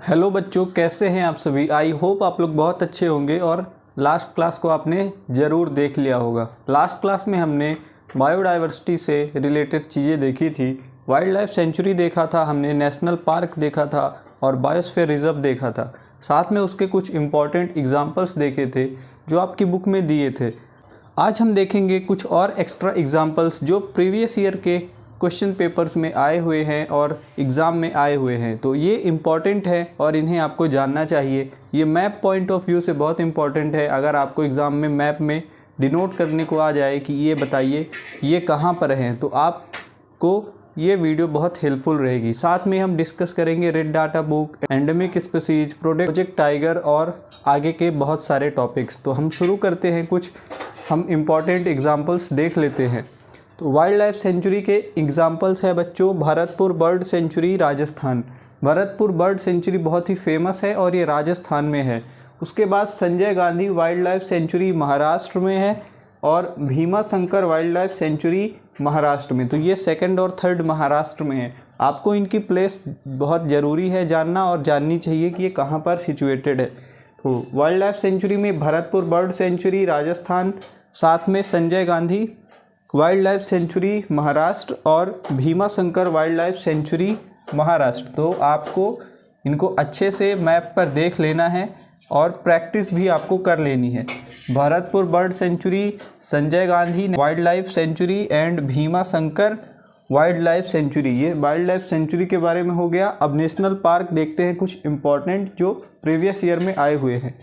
Hello बच्चों, कैसे हैं आप सभी। आई होप आप लोग बहुत अच्छे होंगे और लास्ट क्लास को आपने ज़रूर देख लिया होगा। लास्ट क्लास में हमने बायोडाइवर्सिटी से रिलेटेड चीज़ें देखी थी। वाइल्ड लाइफ सेंचुरी देखा था हमने, नेशनल पार्क देखा था और बायोस्फीयर रिजर्व देखा था। साथ में उसके कुछ इम्पॉर्टेंट एग्जाम्पल्स देखे थे जो आपकी बुक में दिए थे। आज हम देखेंगे कुछ और एक्स्ट्रा एग्जाम्पल्स जो प्रीवियस ईयर के क्वेश्चन पेपर्स में आए हुए हैं और एग्ज़ाम में आए हुए हैं। तो ये इम्पॉर्टेंट है और इन्हें आपको जानना चाहिए। ये मैप पॉइंट ऑफ व्यू से बहुत इम्पॉर्टेंट है। अगर आपको एग्ज़ाम में मैप में डिनोट करने को आ जाए कि ये बताइए ये कहाँ पर हैं, तो आपको ये वीडियो बहुत हेल्पफुल रहेगी। साथ में हम डिस्कस करेंगे red data book, endemic species, project tiger और आगे के बहुत सारे टॉपिक्स। तो हम शुरू करते हैं। कुछ हम इम्पॉर्टेंट एग्जाम्पल्स देख लेते हैं। तो वाइल्ड लाइफ सेंचुरी के एग्जाम्पल्स है बच्चों, Bharatpur bird sanctuary Rajasthan. Bharatpur bird sanctuary बहुत ही फेमस है और ये राजस्थान में है। उसके बाद Sanjay Gandhi wildlife sanctuary Maharashtra में है और Bhima Shankar wildlife sanctuary Maharashtra में। तो ये सेकंड और थर्ड महाराष्ट्र में है। आपको इनकी प्लेस बहुत ज़रूरी है जानना और जाननी चाहिए कि ये कहाँ पर सिचुएटेड है। तो वाइल्ड लाइफ सेंचुरी में भरतपुर बर्ड सेंचुरी राजस्थान, साथ में Sanjay Gandhi wildlife sanctuary Maharashtra और Bhima Shankar wildlife sanctuary Maharashtra. तो आपको इनको अच्छे से मैप पर देख लेना है और प्रैक्टिस भी आपको कर लेनी है। Bharatpur bird sanctuary, Sanjay Gandhi wildlife century and Bhima Shankar wildlife century. ये वाइल्ड लाइफ सेंचुरी के बारे में हो गया। अब नेशनल पार्क देखते हैं कुछ इम्पॉर्टेंट जो प्रीवियस ईयर में आए हुए हैं।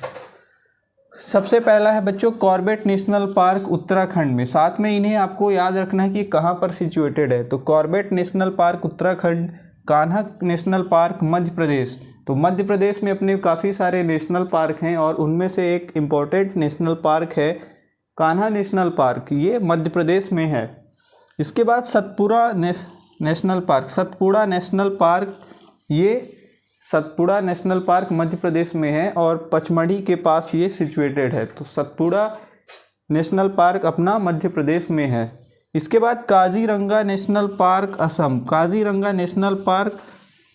सबसे पहला है बच्चों कॉर्बेट नेशनल पार्क उत्तराखंड में। साथ में इन्हें आपको याद रखना है कि कहाँ पर सिचुएटेड है। तो Corbett national park Uttarakhand, Kanha national park Madhya Pradesh. तो मध्य प्रदेश में अपने काफ़ी सारे नेशनल पार्क हैं और उनमें से एक इम्पॉर्टेंट नेशनल पार्क है कान्हा नेशनल पार्क, ये मध्य प्रदेश में है। इसके बाद Satpura national park, Satpura national park, ये सतपुड़ा नेशनल पार्क मध्य प्रदेश में है और पचमढ़ी के पास ये सिचुएटेड है। तो सतपुड़ा नेशनल पार्क अपना मध्य प्रदेश में है। इसके बाद Kaziranga national park Assam. Kaziranga national park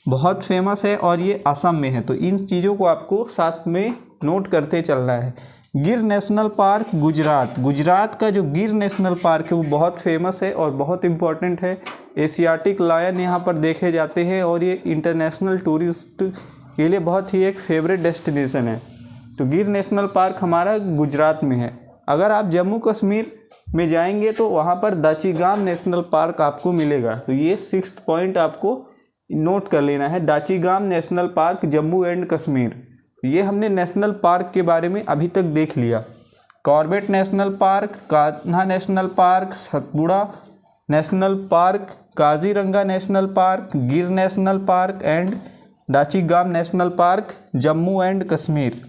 बहुत फेमस है और ये असम में है। तो इन चीज़ों को आपको साथ में नोट करते चलना है। गिर नेशनल पार्क गुजरात। गुजरात का जो गिर नेशनल पार्क है वो बहुत फेमस है और बहुत इम्पॉर्टेंट है। एशियाटिक लायन यहाँ पर देखे जाते हैं और ये इंटरनेशनल टूरिस्ट के लिए बहुत ही एक फेवरेट डेस्टिनेशन है। तो गिर नेशनल पार्क हमारा गुजरात में है। अगर आप जम्मू कश्मीर में जाएंगे तो वहाँ पर दाचीगाम नेशनल पार्क आपको मिलेगा। तो ये 6th पॉइंट आपको नोट कर लेना है, Dachigam national park Jammu and Kashmir. ये हमने नेशनल पार्क के बारे में अभी तक देख लिया। Corbett national park, Kanha national park, Satpura national park, Kaziranga national park, Gir national park and Dachigam national park Jammu and Kashmir.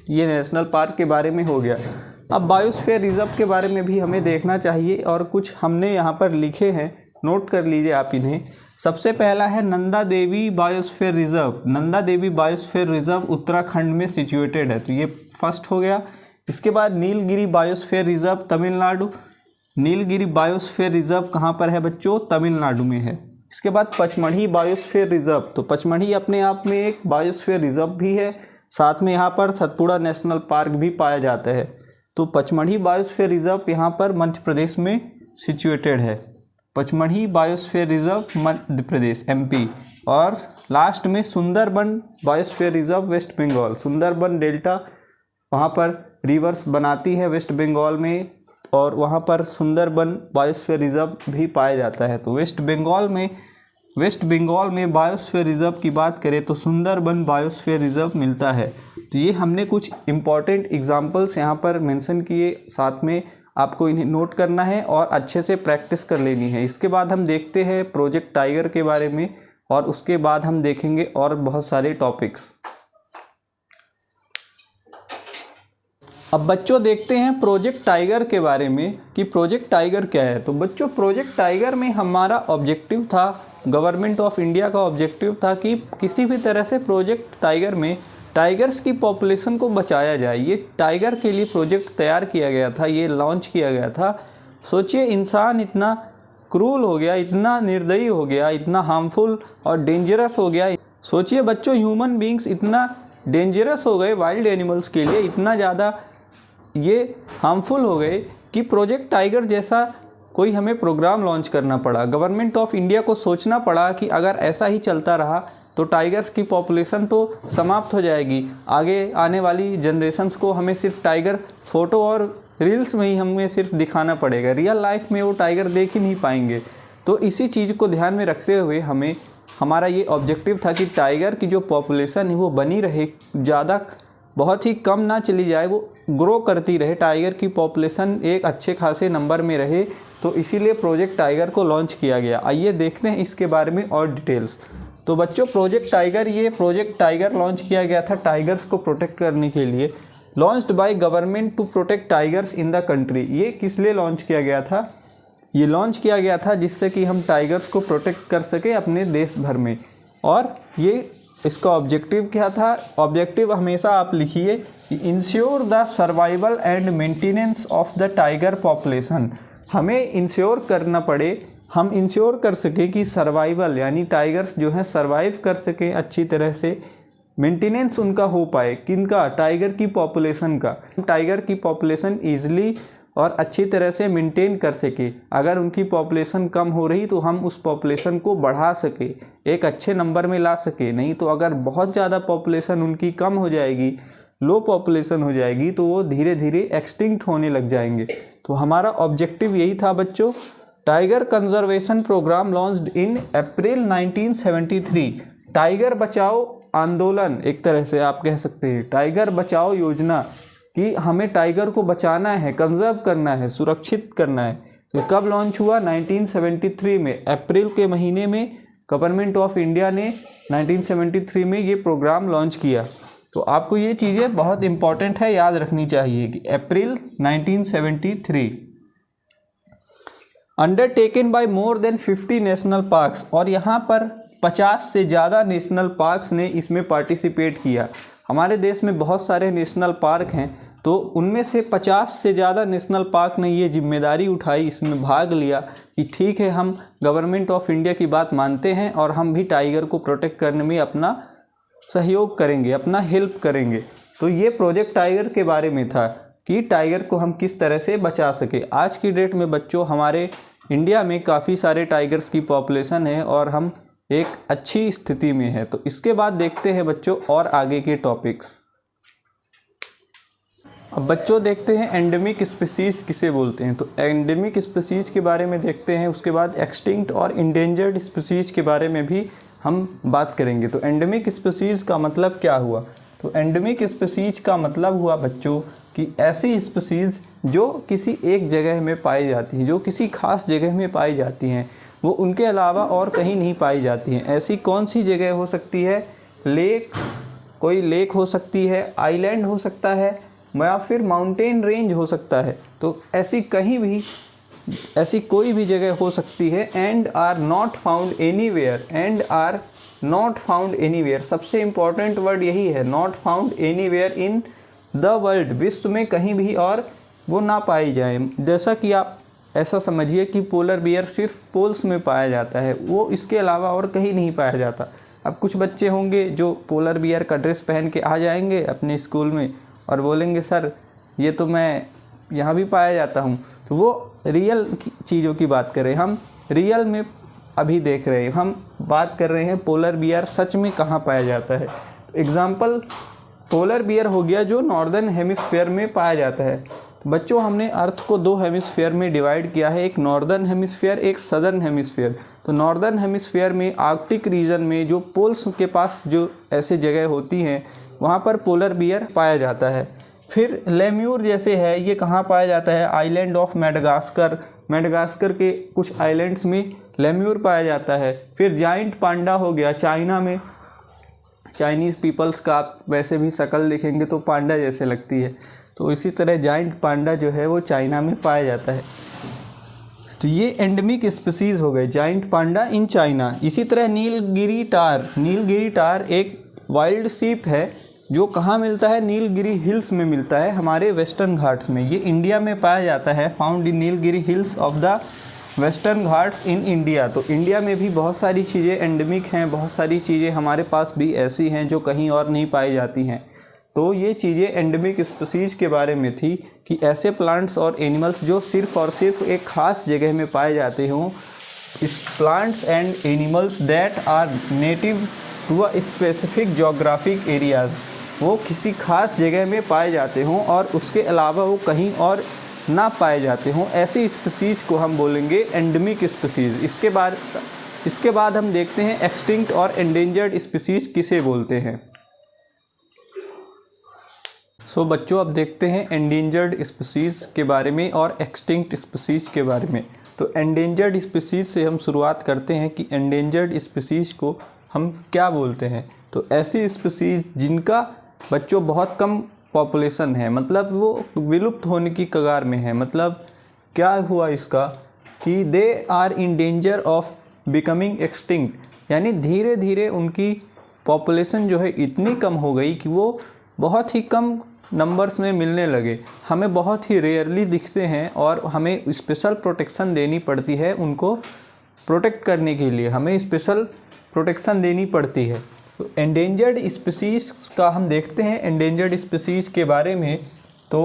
ये नेशनल पार्क के बारे में हो गया। अब बायोस्फीयर रिजर्व के बारे में भी हमें देखना चाहिए और कुछ हमने यहाँ पर लिखे हैं, नोट कर लीजिए आप इन्हें। सबसे पहला है Nanda Devi biosphere reserve. Nanda Devi biosphere reserve Uttarakhand में सिचुएटेड है। तो ये फर्स्ट हो गया। इसके बाद Nilgiri biosphere reserve Tamil Nadu. Nilgiri biosphere reserve कहाँ पर है बच्चों? तमिलनाडु में है। इसके बाद पचमढ़ी बायोस्फीयर रिजर्व। तो पचमढ़ी अपने आप में एक बायोस्फीयर रिजर्व भी है। साथ में यहाँ पर सतपुड़ा नेशनल पार्क भी पाया जाता है। तो पचमढ़ी बायोस्फीयर रिजर्व यहाँ पर मध्य प्रदेश में सिचुएटेड है। Pachmarhi biosphere reserve Madhya Pradesh MP। और लास्ट में Sundarban biosphere reserve west Bengal. Sundarban delta वहाँ पर रिवर्स बनाती है वेस्ट बंगाल में और वहाँ पर सुंदरबन बायोस्फीयर रिजर्व भी पाया जाता है। तो वेस्ट बंगाल में बायोस्फीयर रिजर्व की बात करें तो सुंदरबन बायोस्फीयर रिजर्व मिलता है। तो ये हमने कुछ इम्पॉर्टेंट एग्जाम्पल्स यहाँ पर मेंशन किए, साथ में आपको इन्हें नोट करना है और अच्छे से प्रैक्टिस कर लेनी है। इसके बाद हम देखते हैं प्रोजेक्ट टाइगर के बारे में और उसके बाद हम देखेंगे और बहुत सारे टॉपिक्स। अब बच्चों देखते हैं प्रोजेक्ट टाइगर के बारे में कि प्रोजेक्ट टाइगर क्या है। तो बच्चों प्रोजेक्ट टाइगर में हमारा ऑब्जेक्टिव था, गवर्नमेंट ऑफ इंडिया का ऑब्जेक्टिव था कि किसी भी तरह से प्रोजेक्ट टाइगर में टाइगर्स की पॉपुलेशन को बचाया जाए। ये टाइगर के लिए प्रोजेक्ट तैयार किया गया था, ये लॉन्च किया गया था। सोचिए इंसान इतना क्रूल हो गया, इतना निर्दयी हो गया, इतना हार्मफुल और डेंजरस हो गया। सोचिए बच्चों, ह्यूमन बींग्स इतना डेंजरस हो गए वाइल्ड एनिमल्स के लिए, इतना ज़्यादा ये हार्मफुल हो गए कि प्रोजेक्ट टाइगर जैसा कोई हमें प्रोग्राम लॉन्च करना पड़ा। गवर्नमेंट ऑफ इंडिया को सोचना पड़ा कि अगर ऐसा ही चलता रहा तो टाइगर्स की पॉपुलेशन तो समाप्त हो जाएगी। आगे आने वाली जनरेशन्स को हमें सिर्फ टाइगर फ़ोटो और रील्स में ही हमें सिर्फ दिखाना पड़ेगा, रियल लाइफ में वो टाइगर देख ही नहीं पाएंगे। तो इसी चीज़ को ध्यान में रखते हुए हमारा ये ऑब्जेक्टिव था कि टाइगर की जो पॉपुलेशन है वो बनी रहे, ज़्यादा बहुत ही कम ना चली जाए, वो ग्रो करती रहे, टाइगर की पॉपुलेशन एक अच्छे खासे नंबर में रहे। तो इसीलिए प्रोजेक्ट टाइगर को लॉन्च किया गया। आइए देखते हैं इसके बारे में और डिटेल्स। तो बच्चों, प्रोजेक्ट टाइगर लॉन्च किया गया था टाइगर्स को प्रोटेक्ट करने के लिए। Launched by government to protect tigers in the country. ये किस लिए लॉन्च किया गया था? ये लॉन्च किया गया था जिससे कि हम टाइगर्स को प्रोटेक्ट कर सके अपने देश भर में। और ये इसका ऑब्जेक्टिव क्या था? ऑब्जेक्टिव हमेशा आप लिखिए, ensure the survival and maintenance of the tiger population. हमें इंश्योर करना पड़े, हम इंश्योर कर सकें कि सर्वाइवल यानी टाइगर्स जो हैं सर्वाइव कर सकें अच्छी तरह से, मेंटेनेंस उनका हो पाए। किनका? टाइगर की पॉपुलेशन का। टाइगर की पॉपुलेशन ईजिली और अच्छी तरह से मेंटेन कर सके। अगर उनकी पॉपुलेशन कम हो रही तो हम उस पॉपुलेशन को बढ़ा सके, एक अच्छे नंबर में ला सके। नहीं तो अगर बहुत ज़्यादा पॉपुलेशन उनकी कम हो जाएगी, लो पॉपुलेशन हो जाएगी, तो वो धीरे धीरे एक्सटिंक्ट होने लग जाएंगे। तो हमारा ऑब्जेक्टिव यही था बच्चों। Tiger conservation programme launched in April 1973। Tiger बचाओ आंदोलन, एक तरह से आप कह सकते हैं टाइगर बचाओ योजना, कि हमें टाइगर को बचाना है, कंजर्व करना है, सुरक्षित करना है। तो कब लॉन्च हुआ? 1973 में, अप्रैल के महीने में गवर्नमेंट ऑफ इंडिया ने 1973 में ये प्रोग्राम लॉन्च किया। तो आपको ये चीज़ें बहुत इंपॉर्टेंट है, याद रखनी चाहिए कि अप्रैल 1973। Undertaken by more than 50 national parks, और यहाँ पर 50 से ज़्यादा नेशनल पार्क्स ने इसमें पार्टिसिपेट किया। हमारे देश में बहुत सारे नेशनल पार्क हैं, तो उनमें से 50 से ज़्यादा नेशनल पार्क ने ये जिम्मेदारी उठाई, इसमें भाग लिया कि ठीक है, हम गवर्नमेंट ऑफ इंडिया की बात मानते हैं और हम भी टाइगर को प्रोटेक्ट करने में अपना सहयोग करेंगे, अपना हेल्प करेंगे। तो ये प्रोजेक्ट टाइगर के बारे में था कि टाइगर को हम किस तरह से बचा सके। आज की डेट में बच्चों हमारे इंडिया में काफ़ी सारे टाइगर्स की पॉपुलेशन है और हम एक अच्छी स्थिति में है। तो इसके बाद देखते हैं बच्चों और आगे के टॉपिक्स। अब बच्चों देखते हैं एंडेमिक स्पीसीज़ किसे बोलते हैं। तो एंडेमिक स्पीसीज़ के बारे में देखते हैं, उसके बाद एक्सटिंक्ट और इंडेंजर्ड स्पीसीज़ के बारे में भी हम बात करेंगे। तो एंडेमिक स्पीसीज़ का मतलब क्या हुआ? तो एंडेमिक स्पीसीज़ का मतलब हुआ बच्चों कि ऐसी स्पीसीज़ जो किसी एक जगह में पाई जाती हैं, जो किसी खास जगह में पाई जाती हैं, वो उनके अलावा और कहीं नहीं पाई जाती हैं। ऐसी कौन सी जगह हो सकती है? लेक, कोई लेक हो सकती है, आइलैंड हो सकता है, या फिर माउंटेन रेंज हो सकता है। तो ऐसी कहीं भी, ऐसी कोई भी जगह हो सकती है। And are not found anywhere, and are not found anywhere, सबसे इम्पॉर्टेंट वर्ड यही है, not found anywhere in the world, विश्व में कहीं भी और वो ना पाई जाए। जैसा कि आप ऐसा समझिए कि पोलर बियर सिर्फ पोल्स में पाया जाता है, वो इसके अलावा और कहीं नहीं पाया जाता। अब कुछ बच्चे होंगे जो पोलर बियर का ड्रेस पहन के आ जाएंगे अपने स्कूल में और बोलेंगे सर ये तो मैं यहाँ भी पाया जाता हूँ। तो वो रियल चीज़ों की बात कर रहे हैं, हम रियल में अभी देख रहे हैं, हम बात कर रहे हैं पोलर बियर सच में कहाँ पाया जाता है। एग्ज़ाम्पल पोलर बियर हो गया जो नॉर्दर्न हेमिस्फीयर में पाया जाता है। बच्चों हमने अर्थ को 2 हेमिस्फीयर में डिवाइड किया है, एक नॉर्दर्न हेमिस्फीयर, एक सदर्न हेमिस्फीयर। तो नॉर्दर्न हेमिस्फीयर में आर्कटिक रीजन में जो पोल्स के पास जो ऐसे जगह होती हैं वहाँ पर पोलर बियर पाया जाता है। फिर लेम्यूर जैसे है, ये कहाँ पाया जाता है? आइलैंड ऑफ मेडागास्कर, मेडागास्कर के कुछ आइलैंड्स में लेम्यूर पाया जाता है। फिर जाइंट पांडा हो गया चाइना में, चाइनीज़ पीपल्स का आप वैसे भी शक्ल देखेंगे तो पांडा जैसे लगती है, तो इसी तरह जाइंट पांडा जो है वो चाइना में पाया जाता है। तो ये एंडेमिक स्पीसीज़ हो गए, जाइंट पांडा इन चाइना। इसी तरह नीलगिरी टार, नीलगिरी टार एक वाइल्ड शीप है जो कहाँ मिलता है? नीलगिरी हिल्स में मिलता है, हमारे वेस्टर्न घाट्स में। ये इंडिया में पाया जाता है, found in Nilgiri hills of the western Ghats in India. तो इंडिया में भी बहुत सारी चीज़ें एंडेमिक हैं, बहुत सारी चीज़ें हमारे पास भी ऐसी हैं जो कहीं और नहीं पाई जाती हैं। तो ये चीज़ें एंडेमिक स्पीसीज के बारे में थी कि ऐसे प्लांट्स और एनिमल्स जो सिर्फ़ और सिर्फ एक ख़ास जगह में पाए जाते हों। इस plants and animals that are native to a specific geographic areas, वो किसी ख़ास जगह में पाए जाते हों और उसके अलावा वो कहीं और ना पाए जाते हों, ऐसी स्पीसीज को हम बोलेंगे एंडेमिक स्पीसीज। इसके बाद हम देखते हैं एक्सटिंक्ट और एंडेंजर्ड स्पीसीज किसे बोलते हैं। सो बच्चों, अब देखते हैं एंडेंजर्ड स्पीसीज के बारे में और एक्सटिंक्ट स्पीसीज के बारे में। तो एंडेंजर्ड स्पीसीज से हम शुरुआत करते हैं कि एंडेंजर्ड स्पीसीज को हम क्या बोलते हैं। तो ऐसी स्पीसीज जिनका बच्चों बहुत कम पॉपुलेशन है, मतलब वो विलुप्त होने की कगार में है। मतलब क्या हुआ इसका कि they are in danger of becoming extinct, यानी धीरे धीरे उनकी पॉपुलेशन जो है इतनी कम हो गई कि वो बहुत ही कम नंबर्स में मिलने लगे, हमें बहुत ही रेयरली दिखते हैं और हमें स्पेशल प्रोटेक्शन देनी पड़ती है। उनको प्रोटेक्ट करने के लिए हमें स्पेशल प्रोटेक्शन देनी पड़ती है। तो एंडेंजर्ड स्पीसीज़ का हम देखते हैं एंडेंजर्ड स्पीसीज़ के बारे में। तो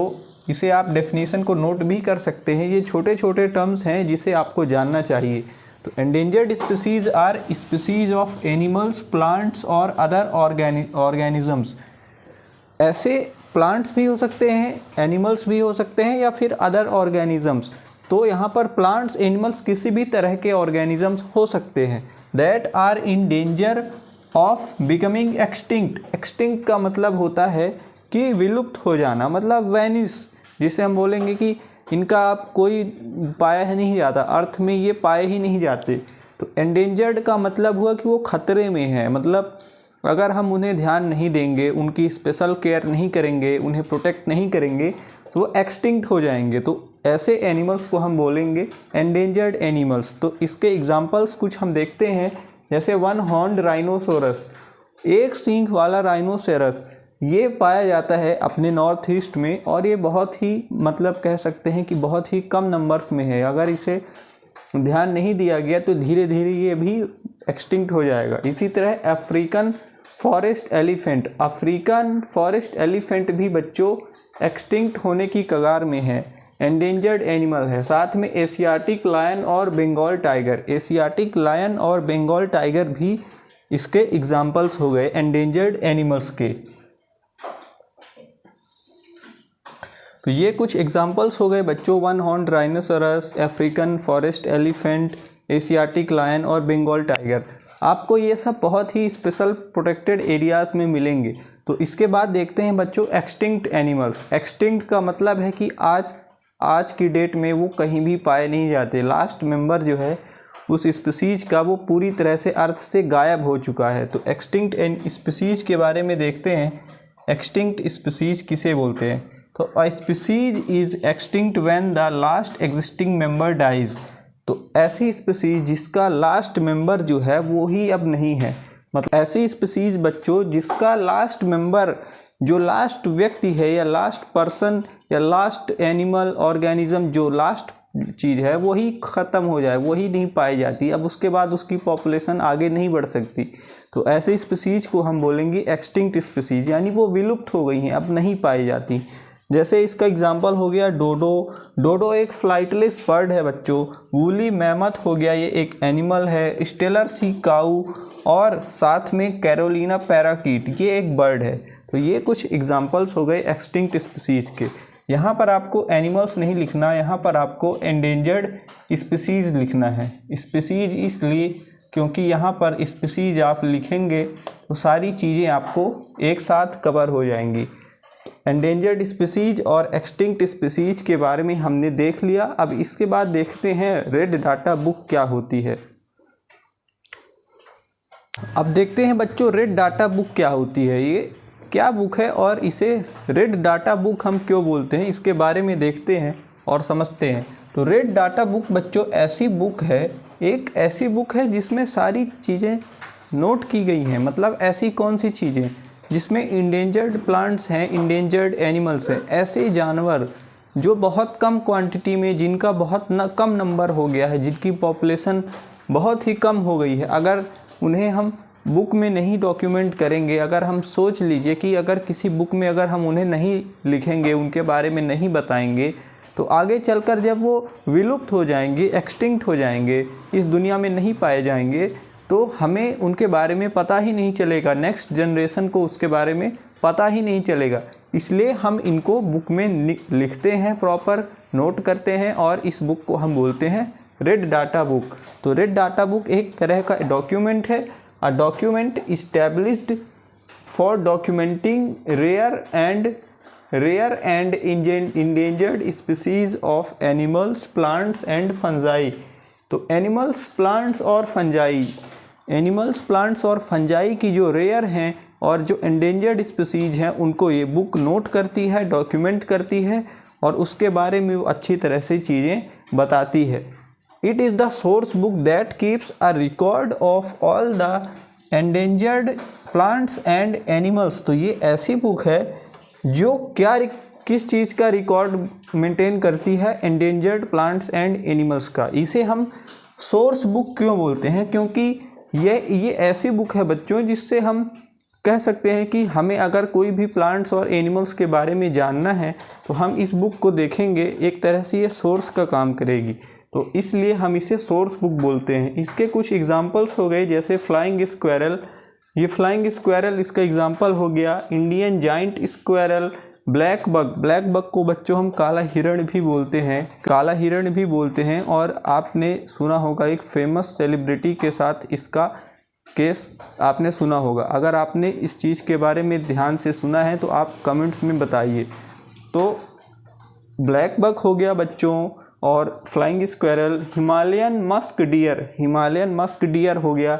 इसे आप डेफिनेशन को नोट भी कर सकते हैं, ये छोटे छोटे टर्म्स हैं जिसे आपको जानना चाहिए। तो endangered species are species of animals, plants और अदर ऑर्गेनिजम्स। ऐसे प्लांट्स भी हो सकते हैं, एनिमल्स भी हो सकते हैं या फिर अदर ऑर्गेनिजम्स। तो यहाँ पर प्लांट्स, एनिमल्स, किसी भी तरह के ऑर्गेनिजम्स हो सकते हैं that are in danger of becoming extinct. Extinct का मतलब होता है कि विलुप्त हो जाना, मतलब वैनिश, जिसे हम बोलेंगे कि इनका आप कोई पाया ही नहीं जाता, अर्थ में ये पाए ही नहीं जाते। तो एंडेंजर्ड का मतलब हुआ कि वो खतरे में है, मतलब अगर हम उन्हें ध्यान नहीं देंगे, उनकी स्पेशल केयर नहीं करेंगे, उन्हें प्रोटेक्ट नहीं करेंगे तो वो एक्सटिंक्ट हो जाएंगे। तो ऐसे एनिमल्स को हम बोलेंगे एंडेंजर्ड एनिमल्स। तो इसके एग्जांपल्स कुछ हम देखते हैं, जैसे वन हॉर्न्ड राइनोसोरस, एक सींग वाला राइनोसेरस, ये पाया जाता है अपने नॉर्थ ईस्ट में और ये बहुत ही, मतलब कह सकते हैं कि बहुत ही कम नंबर्स में है। अगर इसे ध्यान नहीं दिया गया तो धीरे धीरे ये भी एक्सटिंक्ट हो जाएगा। इसी तरह African forest elephant, African forest elephant भी बच्चों एक्सटिंक्ट होने की कगार में है, एंडेंजर्ड एनिमल है। साथ में एशियाटिक लायन और बंगाल टाइगर, एशियाटिक लायन और बंगाल टाइगर भी इसके एग्जाम्पल्स हो गए एंडेंजर्ड एनिमल्स के। तो ये कुछ एग्जाम्पल्स हो गए बच्चों, one horned rhinoceros, African forest elephant, Asiatic lion और बंगाल टाइगर। आपको ये सब बहुत ही स्पेशल प्रोटेक्टेड एरियाज़ में मिलेंगे। तो इसके बाद देखते हैं बच्चों एक्सटिंक्ट एनिमल्स। एक्सटिंक्ट का मतलब है कि आज की डेट में वो कहीं भी पाए नहीं जाते, लास्ट मेंबर जो है उस स्पीसीज का वो पूरी तरह से अर्थ से गायब हो चुका है। तो एक्सटिंक्ट स्पीसीज के बारे में देखते हैं, एक्सटिंक्ट स्पीसीज किसे बोलते हैं। तो a species is extinct when the last existing member dies. तो ऐसी स्पीसीज जिसका लास्ट मेंबर जो है वो ही अब नहीं है, मतलब ऐसी स्पीसीज बच्चों जिसका लास्ट मेंबर, जो लास्ट व्यक्ति है या लास्ट पर्सन या लास्ट एनिमल ऑर्गेनिज्म, जो लास्ट चीज़ है वही ख़त्म हो जाए, वही नहीं पाई जाती, अब उसके बाद उसकी पॉपुलेशन आगे नहीं बढ़ सकती। तो ऐसी स्पीसीज को हम बोलेंगे एक्सटिंक्ट स्पीसीज, यानी वो विलुप्त हो गई हैं, अब नहीं पाई जाती। जैसे इसका एग्जाम्पल हो गया डोडो। डोडो एक फ्लाइटलेस बर्ड है बच्चों। वूली मैमथ हो गया, ये एक एनिमल है। स्टेलर सी काऊ और साथ में कैरोलिना पैराकीट, ये एक बर्ड है। तो ये कुछ एग्जाम्पल्स हो गए एक्सटिंक्ट स्पीसीज के। यहाँ पर आपको एनिमल्स नहीं लिखना, यहाँ पर आपको एंडेंजर्ड स्पीसीज लिखना है। स्पीसीज इसलिए क्योंकि यहाँ पर स्पीसीज आप लिखेंगे तो सारी चीज़ें आपको एक साथ कवर हो जाएंगी। एंडेंजर्ड स्पीसीज और एक्सटिंक्ट स्पीसीज के बारे में हमने देख लिया। अब इसके बाद देखते हैं रेड डाटा बुक क्या होती है। अब देखते हैं बच्चों रेड डाटा बुक क्या होती है, ये क्या बुक है और इसे रेड डाटा बुक हम क्यों बोलते हैं, इसके बारे में देखते हैं और समझते हैं। तो रेड डाटा बुक बच्चों ऐसी बुक है, एक ऐसी बुक है जिसमें सारी चीज़ें नोट की गई हैं। मतलब ऐसी कौन सी चीज़ें जिसमें इंडेंजर्ड प्लांट्स हैं, इंडेंजर्ड एनिमल्स हैं, ऐसे जानवर जो बहुत कम क्वांटिटी में, जिनका बहुत कम नंबर हो गया है, जिनकी पॉपुलेशन बहुत ही कम हो गई है, अगर उन्हें हम बुक में नहीं डॉक्यूमेंट करेंगे, अगर हम सोच लीजिए कि अगर किसी बुक में अगर हम उन्हें नहीं लिखेंगे, उनके बारे में नहीं बताएंगे, तो आगे चलकर जब वो विलुप्त हो जाएंगे, एक्सटिंक्ट हो जाएंगे, इस दुनिया में नहीं पाए जाएंगे, तो हमें उनके बारे में पता ही नहीं चलेगा, नेक्स्ट जनरेशन को उसके बारे में पता ही नहीं चलेगा। इसलिए हम इनको बुक में लिखते हैं, प्रॉपर नोट करते हैं, और इस बुक को हम बोलते हैं रेड डाटा बुक। तो रेड डाटा बुक एक तरह का डॉक्यूमेंट है, a document established for documenting rare and endangered species of animals, plants and fungi. तो एनिमल्स, प्लांट्स और फंजाई की जो रेयर हैं और जो एंडेंजर्ड स्पीसीज हैं, उनको ये बुक नोट करती है, डॉक्यूमेंट करती है, और उसके बारे में वो अच्छी तरह से चीज़ें बताती है। It is the source book that keeps a record of all the endangered plants and animals. तो ये ऐसी बुक है जो किस चीज़ का रिकॉर्ड मेंटेन करती है? एंडेंजर्ड प्लांट्स एंड एनिमल्स का। इसे हम सोर्स बुक क्यों बोलते हैं? क्योंकि ये ऐसी बुक है बच्चों जिससे हम कह सकते हैं कि हमें अगर कोई भी प्लांट्स और एनिमल्स के बारे में जानना है तो हम इस बुक को देखेंगे, एक तरह से ये सोर्स का काम करेगी, तो इसलिए हम इसे सोर्स बुक बोलते हैं। इसके कुछ एग्जांपल्स हो गए, जैसे फ्लाइंग स्क्वेरल, ये फ्लाइंग स्क्वेरल इसका एग्जांपल हो गया। Indian giant squirrel, black bug को बच्चों हम काला हिरण भी बोलते हैं, और आपने सुना होगा एक फेमस सेलिब्रिटी के साथ इसका केस आपने सुना होगा। अगर आपने इस चीज़ के बारे में ध्यान से सुना है तो आप कमेंट्स में बताइए। तो ब्लैक बग हो गया बच्चों, और flying squirrel, Himalayan musk deer हो गया,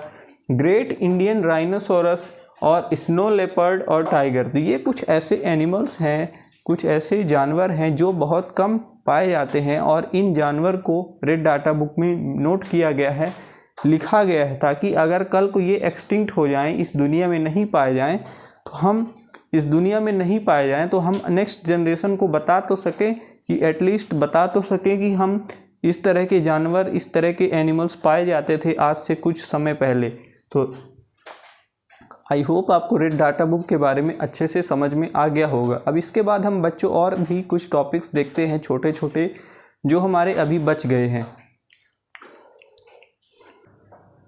ग्रेट इंडियन राइनोसोरस, और स्नो लेपर्ड और टाइगर। तो ये कुछ ऐसे एनिमल्स हैं, कुछ ऐसे जानवर हैं जो बहुत कम पाए जाते हैं, और इन जानवर को रेड डाटा बुक में नोट किया गया है, लिखा गया है, ताकि अगर कल को ये एक्सटिंक्ट हो जाएं, इस दुनिया में नहीं पाए जाएं, तो हम नेक्स्ट जनरेशन को बता तो सकें कि हम इस तरह के जानवर, इस तरह के एनिमल्स पाए जाते थे आज से कुछ समय पहले। तो आई होप आपको रेड डाटा बुक के बारे में अच्छे से समझ में आ गया होगा। अब इसके बाद हम बच्चों और भी कुछ टॉपिक्स देखते हैं, छोटे छोटे, जो हमारे अभी बच गए हैं।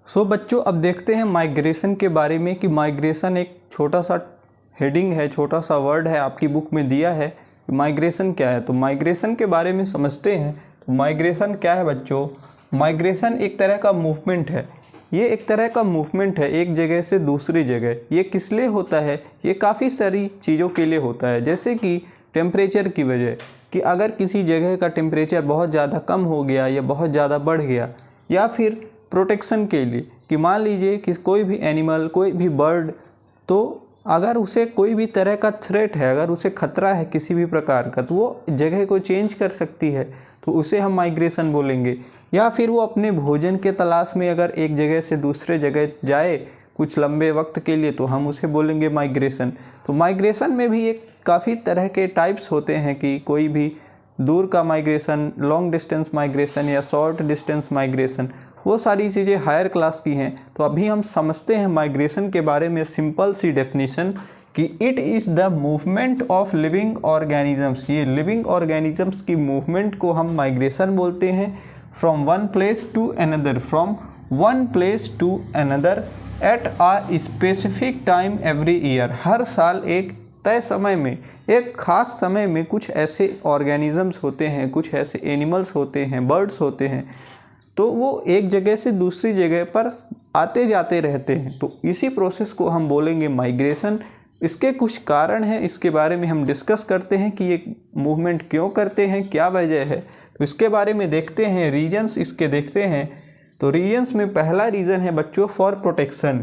सो बच्चों, अब देखते हैं माइग्रेशन के बारे में, कि माइग्रेशन एक छोटा सा हेडिंग है, छोटा सा वर्ड है, आपकी बुक में दिया है। माइग्रेशन क्या है? तो माइग्रेशन के बारे में समझते हैं। तो माइग्रेशन क्या है बच्चों? माइग्रेशन एक तरह का मूवमेंट है। ये एक तरह का मूवमेंट है एक जगह से दूसरी जगह। ये किस लिए होता है? ये काफ़ी सारी चीज़ों के लिए होता है, जैसे कि टेम्परेचर की वजह, कि अगर किसी जगह का टेम्परेचर बहुत ज़्यादा कम हो गया या बहुत ज़्यादा बढ़ गया, या फिर प्रोटेक्शन के लिए, कि मान लीजिए कि कोई भी एनिमल, कोई भी बर्ड, तो अगर उसे कोई भी तरह का थ्रेट है, अगर उसे खतरा है किसी भी प्रकार का, तो वो जगह को चेंज कर सकती है, तो उसे हम माइग्रेशन बोलेंगे। या फिर वो अपने भोजन के तलाश में अगर एक जगह से दूसरे जगह जाए कुछ लंबे वक्त के लिए, तो हम उसे बोलेंगे माइग्रेशन। तो माइग्रेशन में भी एक काफ़ी तरह के टाइप्स होते हैं, कि कोई भी दूर का माइग्रेशन, लॉन्ग डिस्टेंस माइग्रेशन या शॉर्ट डिस्टेंस माइग्रेशन, वो सारी चीज़ें हायर क्लास की हैं। तो अभी हम समझते हैं माइग्रेशन के बारे में सिंपल सी डेफिनेशन, कि it is the movement of living organisms. ये लिविंग ऑर्गेनिजम्स की मूवमेंट को हम माइग्रेशन बोलते हैं। From one place to another at a specific time every year. हर साल एक तय समय में, एक ख़ास समय में कुछ ऐसे ऑर्गेनिजम्स होते हैं, कुछ ऐसे एनिमल्स होते हैं, बर्ड्स होते हैं, तो वो एक जगह से दूसरी जगह पर आते जाते रहते हैं। तो इसी प्रोसेस को हम बोलेंगे माइग्रेशन। इसके कुछ कारण हैं, इसके बारे में हम डिस्कस करते हैं कि ये मूवमेंट क्यों करते हैं, क्या वजह है। तो इसके बारे में देखते हैं, रीजन्स इसके देखते हैं। तो रीजन्स में पहला रीज़न है बच्चों फॉर प्रोटेक्शन,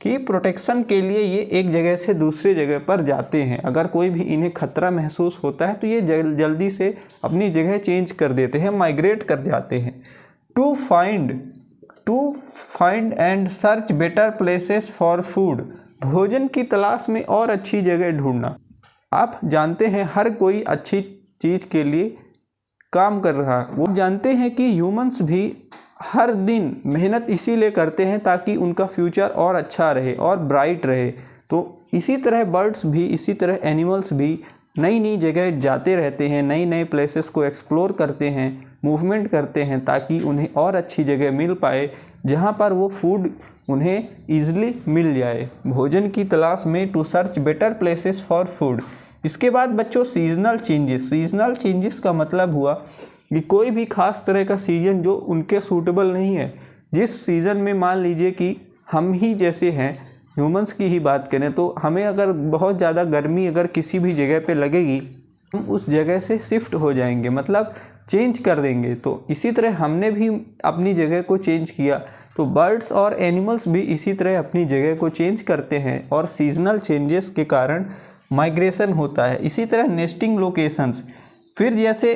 कि प्रोटेक्शन के लिए ये एक जगह से दूसरी जगह पर जाते हैं। अगर कोई भी इन्हें खतरा महसूस होता है तो ये जल्दी से अपनी जगह चेंज कर देते हैं, माइग्रेट कर जाते हैं। To find and search better places for food, भोजन की तलाश में और अच्छी जगह ढूंढना। आप जानते हैं हर कोई अच्छी चीज़ के लिए काम कर रहा है। वो जानते हैं कि ह्यूमंस भी हर दिन मेहनत इसीलिए करते हैं ताकि उनका फ्यूचर और अच्छा रहे और ब्राइट रहे। तो इसी तरह बर्ड्स भी, इसी तरह एनिमल्स भी नई नई जगह जाते रहते हैं, नई नए प्लेसेस को एक्सप्लोर करते हैं, मूवमेंट करते हैं ताकि उन्हें और अच्छी जगह मिल पाए जहाँ पर वो फूड उन्हें ईजिली मिल जाए। भोजन की तलाश में, to search better places for food. इसके बाद बच्चों सीजनल चेंजेस। सीजनल चेंजेस का मतलब हुआ कि कोई भी खास तरह का सीज़न जो उनके सूटेबल नहीं है। जिस सीज़न में मान लीजिए कि हम ही जैसे हैं, ह्यूमंस की ही बात करें तो हमें अगर बहुत ज़्यादा गर्मी अगर किसी भी जगह पे लगेगी, हम उस जगह से शिफ्ट हो जाएंगे, मतलब चेंज कर देंगे। तो इसी तरह हमने भी अपनी जगह को चेंज किया, तो बर्ड्स और एनिमल्स भी इसी तरह अपनी जगह को चेंज करते हैं और सीजनल चेंजेस के कारण माइग्रेशन होता है। इसी तरह नेस्टिंग लोकेशंस। फिर जैसे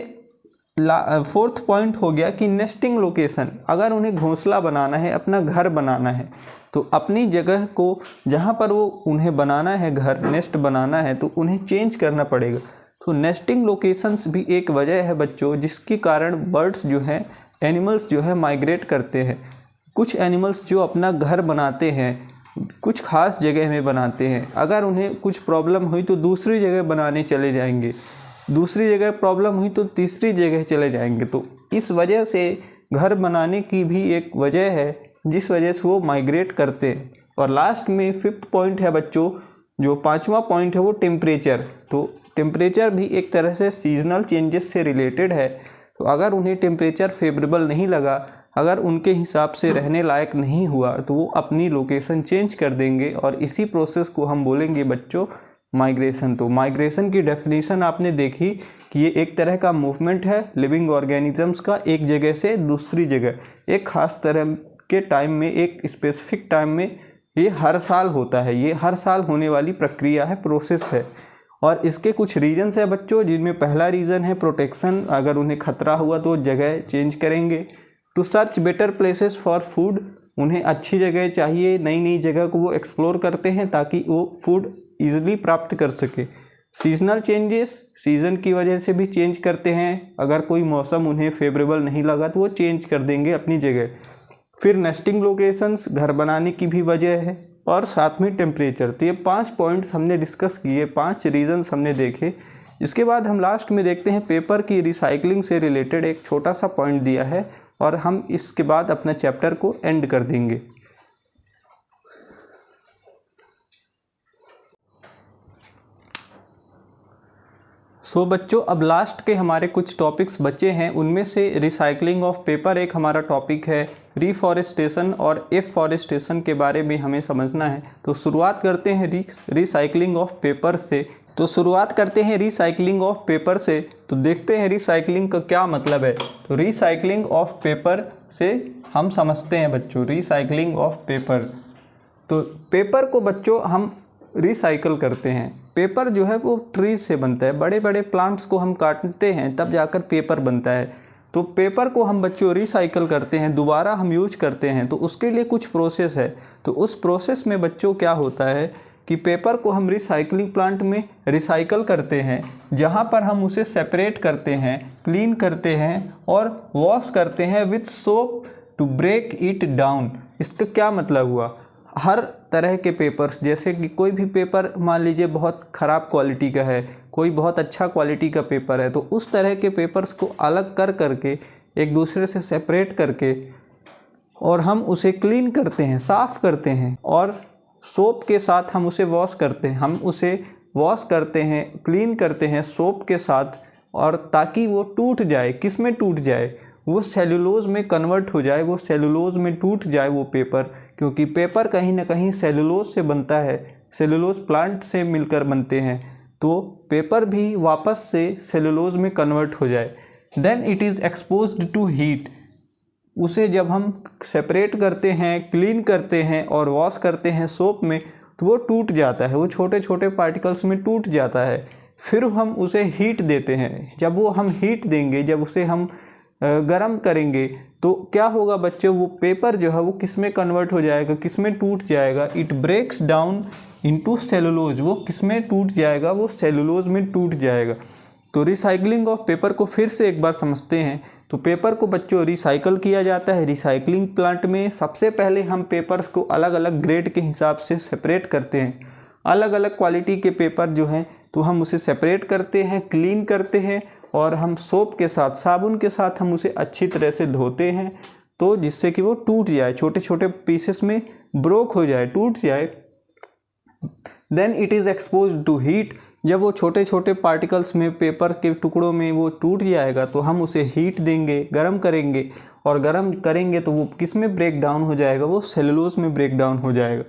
फोर्थ पॉइंट हो गया कि नेस्टिंग लोकेशन। अगर उन्हें घोंसला बनाना है, अपना घर बनाना है, तो अपनी जगह को जहाँ पर वो उन्हें बनाना है घर, नेस्ट बनाना है, तो उन्हें चेंज करना पड़ेगा। तो नेस्टिंग लोकेशंस भी एक वजह है बच्चों जिसके कारण बर्ड्स जो हैं, एनिमल्स जो है माइग्रेट करते हैं। कुछ एनिमल्स जो अपना घर बनाते हैं कुछ खास जगह में बनाते हैं, अगर उन्हें कुछ प्रॉब्लम हुई तो दूसरी जगह बनाने चले जाएंगे, दूसरी जगह प्रॉब्लम हुई तो तीसरी जगह चले जाएंगे। तो इस वजह से घर बनाने की भी एक वजह है जिस वजह से वो माइग्रेट करते हैं। और लास्ट में फिफ्थ पॉइंट है बच्चों, जो पांचवा पॉइंट है वो टेम्परेचर। तो टेम्परेचर भी एक तरह से सीजनल चेंजेस से रिलेटेड है। तो अगर उन्हें टेम्परेचर फेवरेबल नहीं लगा, अगर उनके हिसाब से रहने लायक नहीं हुआ, तो वो अपनी लोकेशन चेंज कर देंगे और इसी प्रोसेस को हम बोलेंगे बच्चों माइग्रेशन। तो माइग्रेशन की डेफिनेशन आपने देखी कि ये एक तरह का मूवमेंट है लिविंग ऑर्गेनिजम्स का, एक जगह से दूसरी जगह एक खास तरह के टाइम में, एक स्पेसिफिक टाइम में। ये हर साल होता है, ये हर साल होने वाली प्रक्रिया है, प्रोसेस है। और इसके कुछ रीजन्स है बच्चों, जिनमें पहला रीज़न है प्रोटेक्शन। अगर उन्हें खतरा हुआ तो जगह चेंज करेंगे। To search better places for food. उन्हें अच्छी जगह चाहिए, नई नई जगह को वो एक्सप्लोर करते हैं ताकि वो फूड ईजिली प्राप्त कर सके। सीजनल चेंजेस, सीज़न की वजह से भी चेंज करते हैं। अगर कोई मौसम उन्हें फेवरेबल नहीं लगा तो वो चेंज कर देंगे अपनी जगह। फिर नेस्टिंग लोकेशंस, घर बनाने की भी वजह है, और साथ में टेम्परेचर। तो ये 5 पॉइंट्स हमने डिस्कस किए, 5 रीजंस हमने देखे। इसके बाद हम लास्ट में देखते हैं पेपर की रिसाइकलिंग से रिलेटेड एक छोटा सा पॉइंट दिया है और हम इसके बाद अपना चैप्टर को एंड कर देंगे। सो बच्चों, अब लास्ट के हमारे कुछ टॉपिक्स बचे हैं, उनमें से रिसाइकलिंग ऑफ पेपर एक हमारा टॉपिक है। रिफॉरेस्टेशन और एफॉरेस्टेशन के बारे में हमें समझना है। तो शुरुआत करते हैं रिसाइकलिंग ऑफ पेपर से। तो देखते हैं रिसाइकलिंग का क्या मतलब है। तो रिसाइकलिंग ऑफ पेपर से हम समझते हैं बच्चों, रिसाइकलिंग ऑफ पेपर। तो पेपर को बच्चों हम रिसाइकल करते हैं। पेपर जो है वो ट्रीज से बनता है, बड़े बड़े प्लांट्स को हम काटते हैं तब जाकर पेपर बनता है। तो पेपर को हम बच्चों रिसाइकल करते हैं, दोबारा हम यूज करते हैं। तो उसके लिए कुछ प्रोसेस है। तो उस प्रोसेस में बच्चों क्या होता है कि पेपर को हम रिसाइकलिंग प्लांट में रिसाइकल करते हैं, जहाँ पर हम उसे सेपरेट करते हैं, क्लीन करते हैं और वॉश करते हैं with soap to break it down. इसका क्या मतलब हुआ, हर तरह के पेपर्स, जैसे कि कोई भी पेपर मान लीजिए बहुत ख़राब क्वालिटी का है, कोई बहुत अच्छा क्वालिटी का पेपर है, तो उस तरह के पेपर्स को अलग कर करके एक दूसरे से सेपरेट करके और हम उसे क्लीन करते हैं, साफ़ करते हैं और सोप के साथ हम उसे वॉश करते हैं। हम उसे वॉश करते हैं, क्लीन करते हैं सोप के साथ, और ताकि वो टूट जाए। किस में टूट जाए, वो सेलुलोज में कन्वर्ट हो जाए, वो सेलुलोज में टूट जाए वो पेपर, क्योंकि पेपर कहीं ना कहीं सेलुलोज से बनता है, सेलुलोज प्लांट से मिलकर बनते हैं। तो पेपर भी वापस से सेलुलोज में कन्वर्ट हो जाए। Then it is exposed to heat. उसे जब हम सेपरेट करते हैं, क्लीन करते हैं और वॉश करते हैं सोप में, तो वो टूट जाता है, वो छोटे छोटे पार्टिकल्स में टूट जाता है। फिर हम उसे हीट देते हैं। जब वो हम हीट देंगे, जब उसे हम गरम करेंगे, तो क्या होगा बच्चों, वो पेपर जो है वो किस में कन्वर्ट हो जाएगा, किस में टूट जाएगा, it breaks down into cellulose. वो किस में टूट जाएगा, वो सेलुलोज में टूट जाएगा। तो रिसाइकलिंग ऑफ पेपर को फिर से एक बार समझते हैं। तो पेपर को बच्चों रिसाइकल किया जाता है रिसाइकलिंग प्लांट में। सबसे पहले हम पेपर्स को अलग अलग ग्रेड के हिसाब से सेपरेट करते हैं। अलग अलग क्वालिटी के पेपर जो हैं तो हम उसे सेपरेट करते हैं, क्लीन करते हैं और हम सोप के साथ, साबुन के साथ हम उसे अच्छी तरह से धोते हैं, तो जिससे कि वो टूट जाए, छोटे छोटे पीसेस में ब्रोक हो जाए, टूट जाए। Then it is exposed to heat. जब वो छोटे छोटे पार्टिकल्स में, पेपर के टुकड़ों में वो टूट जाएगा तो हम उसे हीट देंगे, गर्म करेंगे, और गर्म करेंगे तो वो किस में ब्रेक डाउन हो जाएगा, वो सेलुलोज में ब्रेक डाउन हो जाएगा।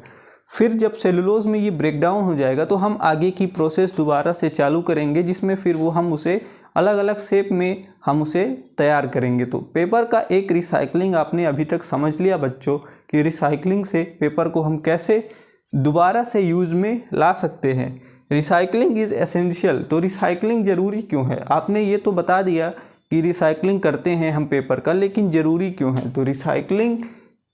फिर जब सेलुलोज में ये ब्रेक डाउन हो जाएगा तो हम आगे की प्रोसेस दोबारा से चालू करेंगे, जिसमें फिर वो हम उसे अलग अलग शेप में हम उसे तैयार करेंगे। तो पेपर का एक रिसाइकलिंग आपने अभी तक समझ लिया बच्चों कि रिसाइकलिंग से पेपर को हम कैसे दोबारा से यूज़ में ला सकते हैं। Recycling is essential. तो रिसाइकलिंग ज़रूरी क्यों है? आपने ये तो बता दिया कि रिसाइकलिंग करते हैं हम पेपर का, लेकिन ज़रूरी क्यों है? तो रिसाइकलिंग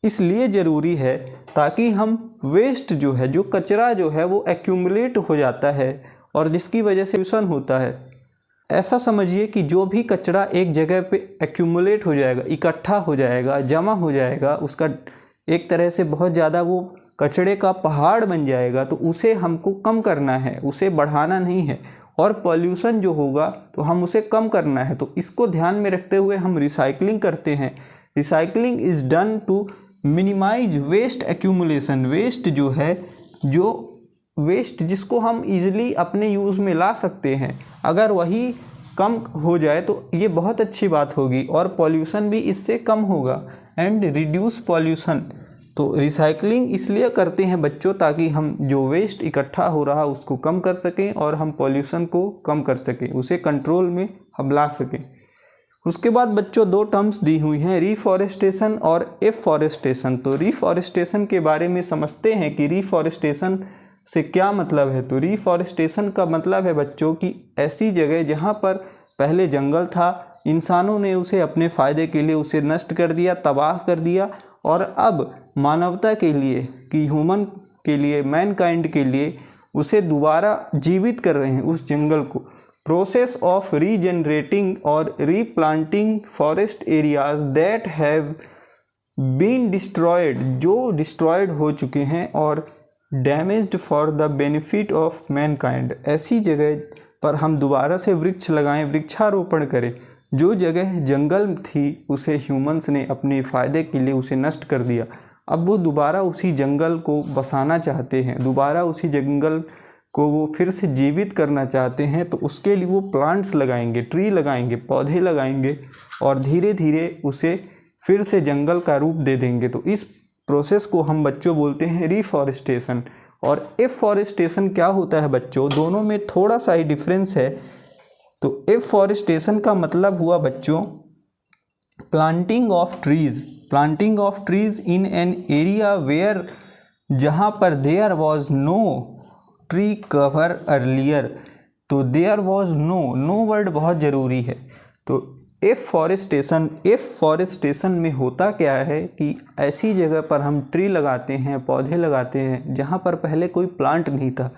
इसलिए ज़रूरी है ताकि हम वेस्ट जो है, जो कचरा जो है वो एक्यूमुलेट हो जाता है और जिसकी वजह से पोल्यूशन होता है। ऐसा समझिए कि जो भी कचरा एक जगह पे एक्यूमुलेट हो जाएगा, इकट्ठा हो जाएगा, जमा हो जाएगा, उसका एक तरह से बहुत ज़्यादा वो कचरे का पहाड़ बन जाएगा, तो उसे हमको कम करना है, उसे बढ़ाना नहीं है। और पॉल्यूशन जो होगा तो हम उसे कम करना है। तो इसको ध्यान में रखते हुए हम रिसाइकलिंग करते हैं। Recycling is done to minimise waste accumulation. Waste जो है, जो वेस्ट जिसको हम इजीली अपने यूज़ में ला सकते हैं, अगर वही कम हो जाए तो ये बहुत अच्छी बात होगी और पॉल्यूशन भी इससे कम होगा। And reduce pollution. तो रिसाइकलिंग इसलिए करते हैं बच्चों ताकि हम जो वेस्ट इकट्ठा हो रहा है उसको कम कर सकें और हम पॉल्यूशन को कम कर सकें, उसे कंट्रोल में हम ला सकें। उसके बाद बच्चों दो टर्म्स दी हुई हैं, रीफॉरेस्टेशन और एफॉरेस्टेशन। तो रीफॉरेस्टेशन के बारे में समझते हैं कि रीफॉरेस्टेशन से क्या मतलब है। तो रीफॉरेस्टेशन का मतलब है बच्चों कि ऐसी जगह जहाँ पर पहले जंगल था, इंसानों ने उसे अपने फ़ायदे के लिए उसे नष्ट कर दिया, तबाह कर दिया, और अब मानवता के लिए, कि ह्यूमन के लिए, मैनकाइंड के लिए उसे दोबारा जीवित कर रहे हैं उस जंगल को। प्रोसेस ऑफ रीजनरेटिंग और replanting forest areas that have been destroyed, जो डिस्ट्रॉयड हो चुके हैं और damaged for the benefit of mankind. ऐसी जगह पर हम दोबारा से वृक्ष लगाएं, वृक्षारोपण करें। जो जगह जंगल थी उसे ह्यूमंस ने अपने फ़ायदे के लिए उसे नष्ट कर दिया, अब वो दोबारा उसी जंगल को बसाना चाहते हैं, दोबारा उसी जंगल को वो फिर से जीवित करना चाहते हैं। तो उसके लिए वो प्लांट्स लगाएंगे, ट्री लगाएंगे, पौधे लगाएंगे और धीरे धीरे उसे फिर से जंगल का रूप दे देंगे। तो इस प्रोसेस को हम बच्चों बोलते हैं रीफॉरेस्टेशन। और एफॉरेस्टेशन क्या होता है बच्चों, दोनों में थोड़ा सा ही डिफरेंस है। तो एफॉरेस्टेशन का मतलब हुआ बच्चों planting of trees. Planting of trees in an area where, जहाँ पर there was no tree cover earlier. तो देयर वॉज नो वर्ड बहुत ज़रूरी है। तो एफॉरेस्टेशन में होता क्या है कि ऐसी जगह पर हम ट्री लगाते हैं, पौधे लगाते हैं जहाँ पर पहले कोई प्लांट नहीं था।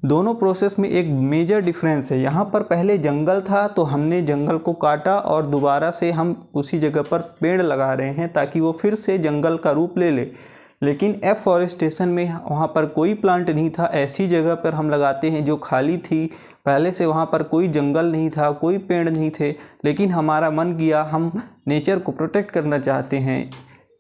दोनों प्रोसेस में एक मेजर डिफरेंस है। यहाँ पर पहले जंगल था तो हमने जंगल को काटा और दोबारा से हम उसी जगह पर पेड़ लगा रहे हैं ताकि वो फिर से जंगल का रूप ले ले। लेकिन एफॉरेस्टेशन में वहाँ पर कोई प्लांट नहीं था, ऐसी जगह पर हम लगाते हैं जो खाली थी, पहले से वहाँ पर कोई जंगल नहीं था, कोई पेड़ नहीं थे, लेकिन हमारा मन किया, हम नेचर को प्रोटेक्ट करना चाहते हैं,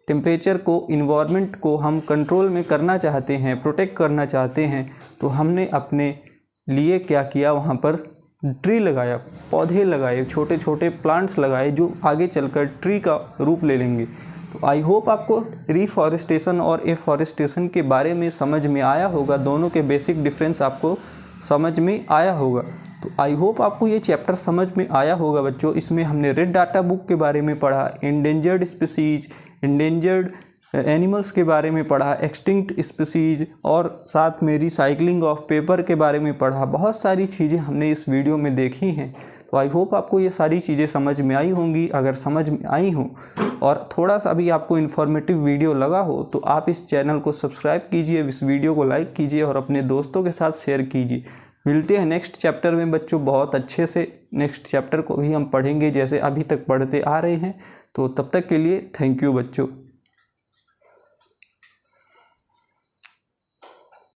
टेम्परेचर को, इन्वायरमेंट को हम कंट्रोल में करना चाहते हैं, प्रोटेक्ट करना चाहते हैं। तो हमने अपने लिए क्या किया, वहाँ पर ट्री लगाया, पौधे लगाए, छोटे छोटे प्लांट्स लगाए जो आगे चलकर ट्री का रूप ले लेंगे। तो आई होप आपको रीफॉरेस्टेशन और एफॉरेस्टेशन के बारे में समझ में आया होगा, दोनों के बेसिक डिफरेंस आपको समझ में आया होगा। तो आई होप आपको ये चैप्टर समझ में आया होगा बच्चों। इसमें हमने रेड डाटा बुक के बारे में पढ़ा, इंडेंजर्ड स्पीसीज, इंडेंजर्ड एनिमल्स के बारे में पढ़ा, एक्सटिंक्ट स्पीसीज, और साथ में रिसाइकलिंग ऑफ पेपर के बारे में पढ़ा। बहुत सारी चीज़ें हमने इस वीडियो में देखी हैं। तो आई होप आपको ये सारी चीज़ें समझ में आई होंगी। अगर समझ में आई हो और थोड़ा सा भी आपको इन्फॉर्मेटिव वीडियो लगा हो तो आप इस चैनल को सब्सक्राइब कीजिए, इस वीडियो को लाइक कीजिए और अपने दोस्तों के साथ शेयर कीजिए। मिलते हैं नेक्स्ट चैप्टर में बच्चों, बहुत अच्छे से नेक्स्ट चैप्टर को भी हम पढ़ेंगे जैसे अभी तक पढ़ते आ रहे हैं। तो तब तक के लिए थैंक यू बच्चों।